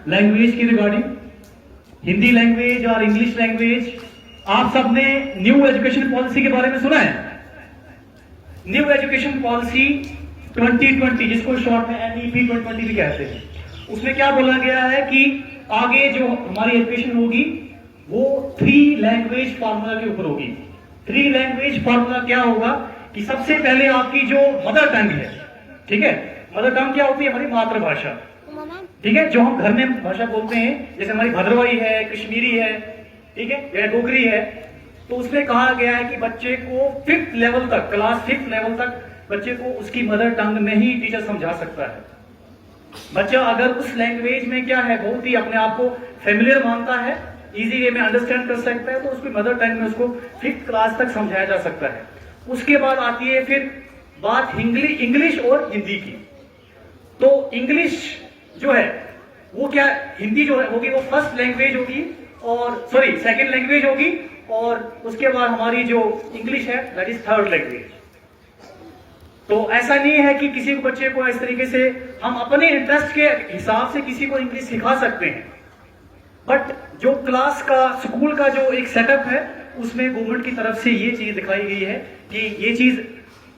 Language की regarding, Hindi language और English language. आप सबने न्यू एजुकेशन पॉलिसी के बारे में सुना है? न्यू एजुकेशन पॉलिसी 2020, जिसको शॉर्ट में NEP 2020 भी कहते हैं, उसमें क्या बोला गया है कि आगे जो हमारी एजुकेशन होगी वो 3 लैंग्वेज फार्मूला के ऊपर होगी। 3 लैंग्वेज फार्मूला क्या होगा कि सबसे पहले आपकी जो मदर टंग है, ठीक है, मदर टंग क्या होती है? हमारी मातृभाषा, ठीक है, जो हम घर में भाषा बोलते हैं, जैसे हमारी भद्रवाही है, कश्मीरी है, ठीक है, या डोगरी है। तो उसमें कहा गया है कि बच्चे को 5th लेवल तक, क्लास 5th लेवल तक बच्चे को उसकी मदर टंग में ही टीचर समझा सकता है। बच्चा अगर उस लैंग्वेज में क्या है, बहुत ही अपने आप को फेमिलियर मानता है, इजी वे में अंडरस्टैंड कर सकता है, तो उसकी मदर टंग में उसको 5th क्लास तक समझाया जा सकता है। उसके बाद आती है फिर बात इंग्लिश और हिंदी की। तो इंग्लिश जो है वो क्या, हिंदी जो है होगी वो फर्स्ट लैंग्वेज होगी, और सॉरी सेकंड लैंग्वेज होगी, और उसके बाद हमारी जो इंग्लिश है दैट इज थर्ड लैंग्वेज। तो ऐसा नहीं है कि किसी को बच्चे को इस तरीके से हम अपने इंटरेस्ट के हिसाब से किसी को इंग्लिश सिखा सकते हैं, बट जो क्लास का, स्कूल का जो एक सेटअप है उसमें गवर्नमेंट की तरफ से ये चीज दिखाई गई है कि ये चीज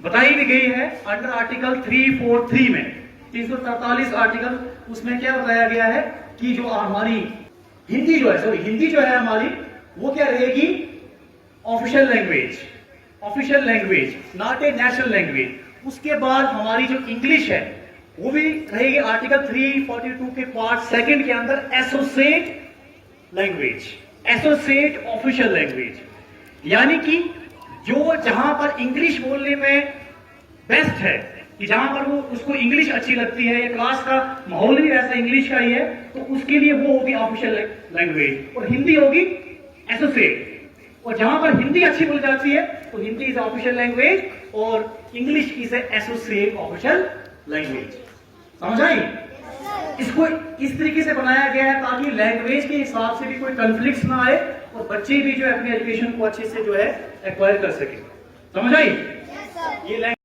बताई भी गई है अंडर आर्टिकल 343 में, 343 आर्टिकल, उसमें क्या बताया गया है कि जो हमारी हिंदी जो है, सॉरी हिंदी जो है हमारी, वो क्या रहेगी? Official language, official language, not a national language. उसके बाद हमारी जो इंग्लिश है वो भी रहेगी आर्टिकल 342 के पार्ट 2 के अंदर associate language, associate official language. यानी कि जो जहां पर इंग्लिश बोलने में बेस्ट है, कि जहां पर वो उसको इंग्लिश अच्छी लगती है, या क्लास का माहौल भी ऐसा इंग्लिश का ही है, तो उसके लिए वो होगी ऑफिशियल लैंग्वेज, और हिंदी होगी एसोसिएट। और जहां पर हिंदी अच्छी बोली जाती है तो हिंदी इज ऑफिशियल लैंग्वेज और English is associate official language. समझ आई? इसको इस तरीके से बनाया गया है ताकि लैंग्वेज के हिसाब से भी कोई कॉन्फ्लिक्ट ना आए और बच्चे भी जो है अपनी एजुकेशन को अच्छे से जो है एक्वायर कर सके। समझ आई? ये